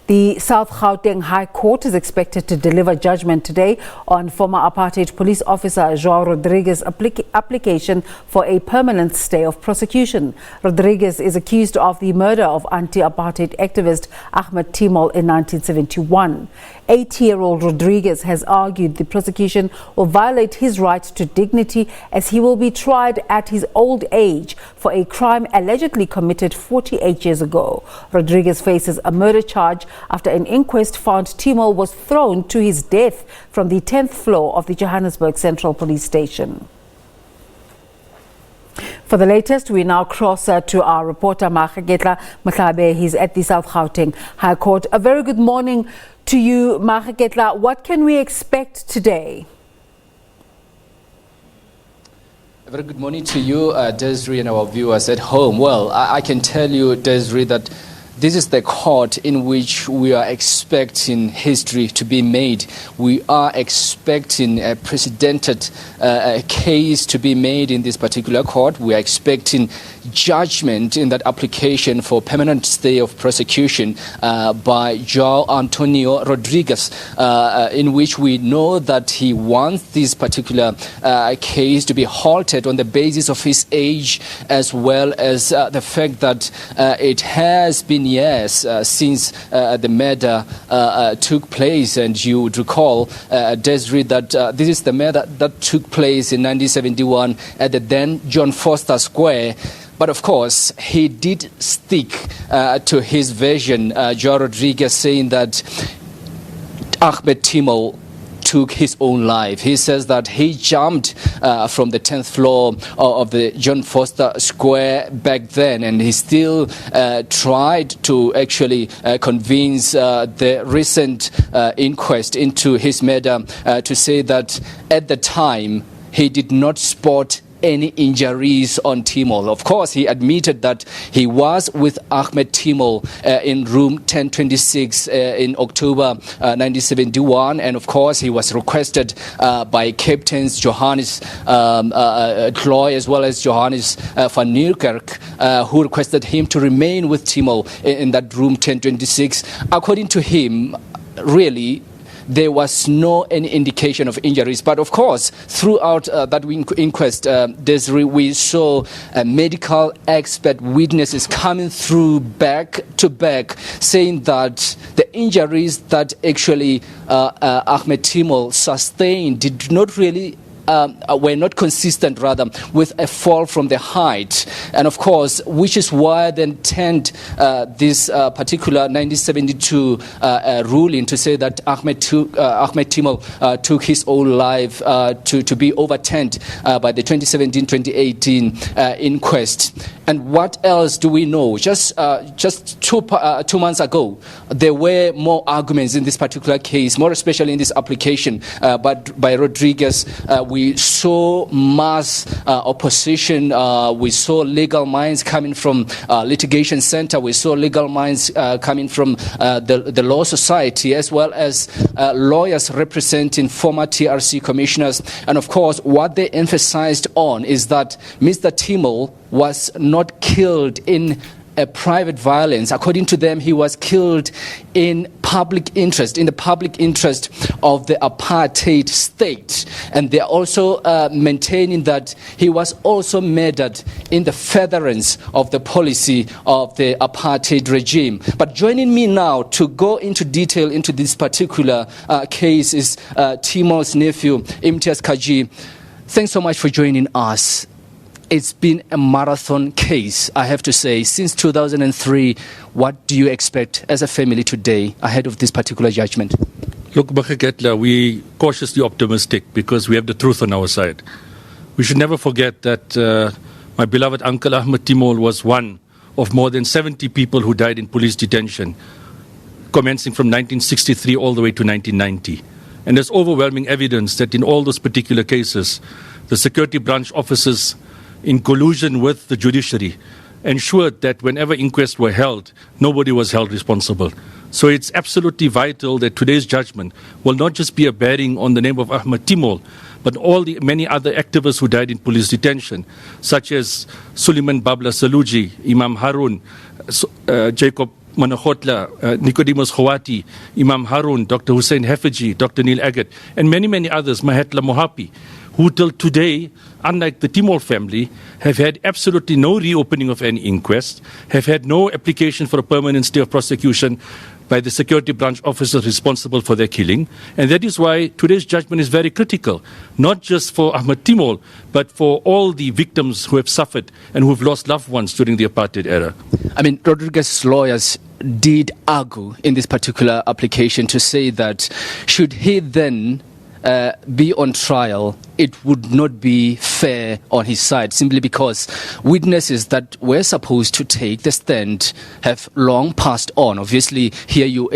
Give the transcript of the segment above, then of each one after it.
The South Gauteng High Court is expected to deliver judgment today on former apartheid police officer Joao Rodrigues' application for a permanent stay of prosecution. Rodrigues is accused of the murder of anti-apartheid activist Ahmed Timol in 1971. 80-year-old Rodrigues has argued the prosecution will violate his right to dignity as he will be tried at his old age for a crime allegedly committed 48 years ago. Rodrigues faces a murder charge after an inquest found Timol was thrown to his death from the 10th floor of the Johannesburg Central Police Station. For the latest, we now cross to our reporter Maageketla Mohlabe. He's at the South Gauteng High Court. A very good morning to you, Maageketla. What can we expect today? A very good morning to you, Desiree, and our viewers at home. Well, I can tell you, Desiree, that this is the court in which we are expecting history to be made. We are expecting a precedented case to be made in this particular court. We are expecting judgment in that application for permanent stay of prosecution by Joao Antonio Rodrigues, in which we know that he wants this particular case to be halted on the basis of his age, as well as the fact that it has been years since the murder took place. And you would recall, Desiree, that this is the murder that took place in 1971 at the then John Foster Square. But of course, he did stick to his version, Joao Rodrigues, saying that Ahmed Timol took his own life. He says that he jumped from the 10th floor of the John Foster Square back then, and he still tried to actually convince the recent inquest into his murder to say that at the time he did not spot any injuries on Timol. Of course, he admitted that he was with Ahmed Timol in room 1026 in October 1971, and of course he was requested by Captains Johannes Kloy as well as Johannes van Nieuwkerk, who requested him to remain with Timol in that room 1026. According to him, really, there was no any indication of injuries. But of course, throughout that inquest, Desiree, we saw medical expert witnesses coming through back to back, saying that the injuries that actually Ahmed Timol sustained did not really were not consistent, rather, with a fall from the height. And of course, which is why then turned this particular 1972 ruling to say that Ahmed Timol took his own life to be overturned by the 2017-2018 inquest. And what else do we know? Just 2 months ago, there were more arguments in this particular case, more especially in this application but by Rodrigues. We saw mass opposition. We saw legal minds coming from litigation center. We saw legal minds coming from the Law Society, as well as lawyers representing former TRC commissioners. And of course, what they emphasized on is that Mr. Timol was not killed in a private violence. According to them, he was killed in public interest, in the public interest of the apartheid state. And they are also maintaining that he was also murdered in the furtherance of the policy of the apartheid regime. But joining me now to go into detail into this particular case is Timol's nephew, Imtiaz Kaji. Thanks so much for joining us. It's been a marathon case, I have to say, since 2003. What do you expect as a family today ahead of this particular judgment? Look, Maageketla, we're cautiously optimistic because we have the truth on our side. We should never forget that my beloved uncle Ahmed Timol was one of more than 70 people who died in police detention, commencing from 1963 all the way to 1990. And there's overwhelming evidence that in all those particular cases, the security branch officers, in collusion with the judiciary, ensured that whenever inquests were held, nobody was held responsible. So it's absolutely vital that today's judgment will not just be a bearing on the name of Ahmed Timol, but all the many other activists who died in police detention, such as Suleiman Babla Saluji, Imam Harun, Jacob Maageketla, Nicodemus Khawati, Imam Harun, Dr. Hussein Hefeji, Dr. Neil Agate, and many, many others, Maageketla Mohlabe, who till today, unlike the Timol family, have had absolutely no reopening of any inquest, have had no application for a permanent stay of prosecution by the security branch officers responsible for their killing. And that is why today's judgment is very critical, not just for Ahmed Timol, but for all the victims who have suffered and who have lost loved ones during the apartheid era. I mean, Rodrigues' lawyers did argue in this particular application to say that should he then be on trial, it would not be fair on his side, simply because witnesses that were supposed to take the stand have long passed on. Obviously, here you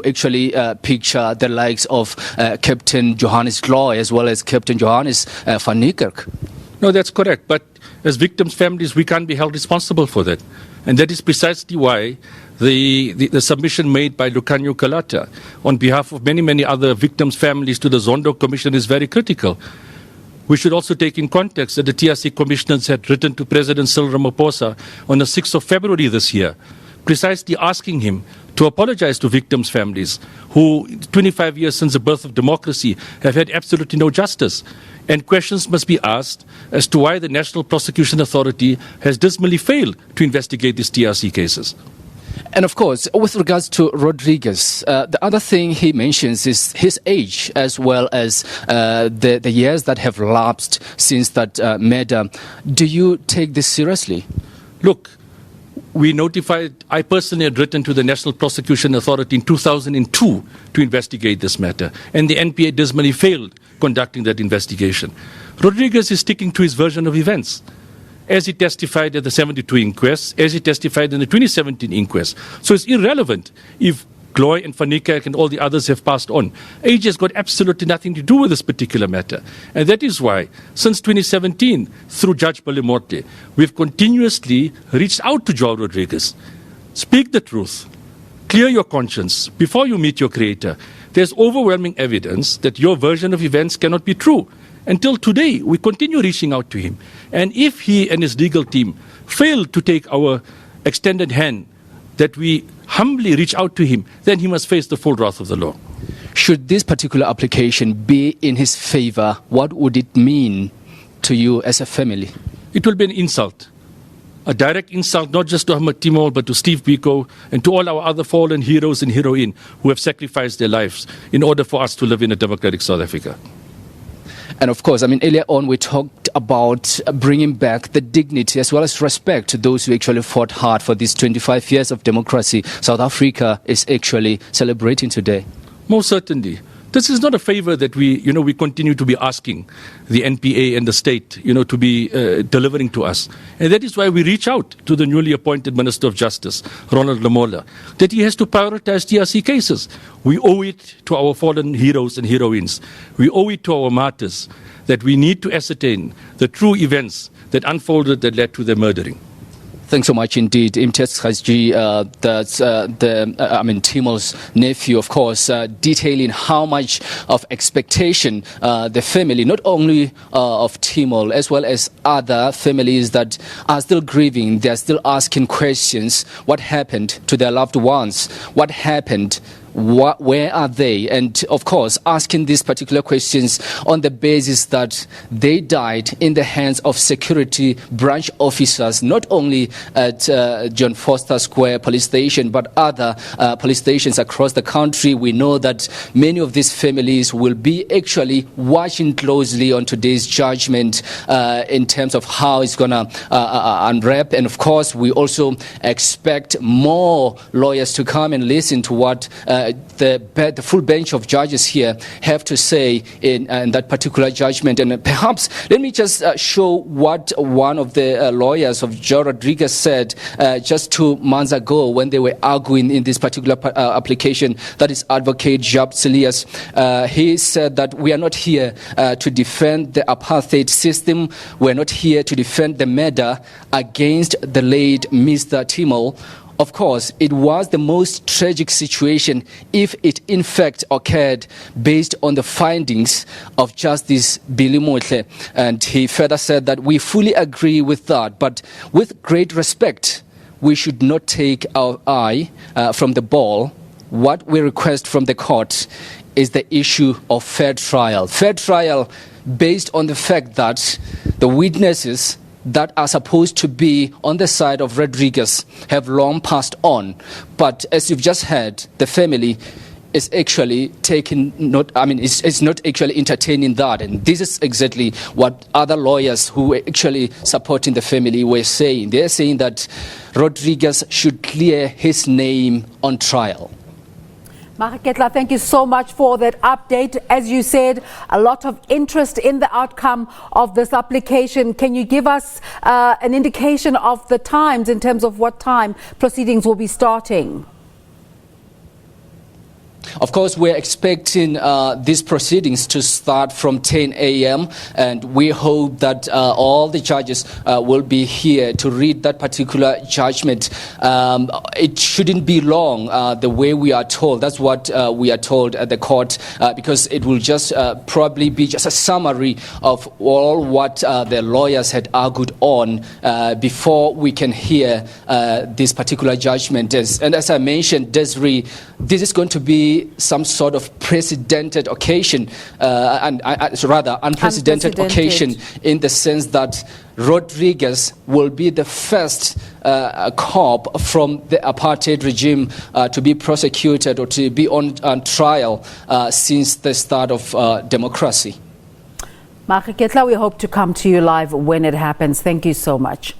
actually picture the likes of Captain Johannes Gloy as well as Captain Johannes van Niekerk. No, that's correct. But as victims' families, we can't be held responsible for that. And that is precisely why the submission made by Lucanio Kalata on behalf of many, many other victims' families to the Zondo Commission is very critical. We should also take in context that the TRC commissioners had written to President Cyril Ramaphosa on the 6th of February this year, precisely asking him to apologize to victims' families who, 25 years since the birth of democracy, have had absolutely no justice. And questions must be asked as to why the National Prosecution Authority has dismally failed to investigate these TRC cases. And of course, with regards to Rodrigues, the other thing he mentions is his age, as well as the years that have lapsed since that murder. Do you take this seriously? Look, I personally had written to the National Prosecution Authority in 2002 to investigate this matter, and the NPA dismally failed conducting that investigation. Rodrigues is sticking to his version of events, as he testified at the 72 inquest, as he testified in the 2017 inquest. So it's irrelevant if Gloy and Van Niekerk and all the others have passed on. Age has got absolutely nothing to do with this particular matter. And that is why, since 2017, through Judge Balimorte, we've continuously reached out to Joao Rodrigues. Speak the truth. Clear your conscience before you meet your creator. There's overwhelming evidence that your version of events cannot be true. Until today, we continue reaching out to him. And if he and his legal team fail to take our extended hand, that we humbly reach out to him, then he must face the full wrath of the law. Should this particular application be in his favor, what would it mean to you as a family? It will be an insult. A direct insult not just to Ahmed Timol, but to Steve Biko and to all our other fallen heroes and heroines who have sacrificed their lives in order for us to live in a democratic South Africa. And of course, I mean, earlier on we talked about bringing back the dignity as well as respect to those who actually fought hard for these 25 years of democracy South Africa is actually celebrating today. Most certainly. This is not a favor that we continue to be asking the NPA and the state, to be delivering to us. And that is why we reach out to the newly appointed Minister of Justice, Ronald Lamola, that he has to prioritize TRC cases. We owe it to our fallen heroes and heroines. We owe it to our martyrs that we need to ascertain the true events that unfolded that led to their murdering. Thanks so much indeed. Imtiaz Khajji, Timol's nephew, of course, detailing how much of expectation the family, not only of Timol, as well as other families that are still grieving, they are still asking questions. What happened to their loved ones? What happened? Where are they? And of course, asking these particular questions on the basis that they died in the hands of security branch officers, not only at John Foster Square police station, but other police stations across the country. We know that many of these families will be actually watching closely on today's judgment in terms of how it's going to unwrap. And of course, we also expect more lawyers to come and listen to what the full bench of judges here have to say in that particular judgment. And perhaps let me just show what one of the lawyers of Joao Rodrigues said just 2 months ago when they were arguing in this particular application. That is Advocate Jab Silias. He said that we are not here to defend the apartheid system. We're not here to defend the murder against the late Mr. Timol. Of course, it was the most tragic situation if it in fact occurred based on the findings of Justice Billy Mohle. And he further said that we fully agree with that, but with great respect, we should not take our eye from the ball. What we request from the court is the issue of fair trial. Fair trial based on the fact that the witnesses that are supposed to be on the side of Rodrigues have long passed on. But as you've just heard, the family is actually it's not actually entertaining that. And this is exactly what other lawyers who were actually supporting the family were saying. They're saying that Rodrigues should clear his name on trial. Maageketla, thank you so much for that update. As you said, a lot of interest in the outcome of this application. Can you give us an indication of the times in terms of what time proceedings will be starting? Of course, we're expecting these proceedings to start from 10 a.m. and we hope that all the judges will be here to read that particular judgment. It shouldn't be long, the way we are told. That's what we are told at the court, because it will just probably be just a summary of all what the lawyers had argued on before we can hear this particular judgment. And as I mentioned, Desiree, this is going to be some sort of precedented occasion, and rather unprecedented occasion, in the sense that Rodrigues will be the first cop from the apartheid regime to be prosecuted or to be on trial since the start of democracy. Maageketla, we hope to come to you live when it happens. Thank you so much.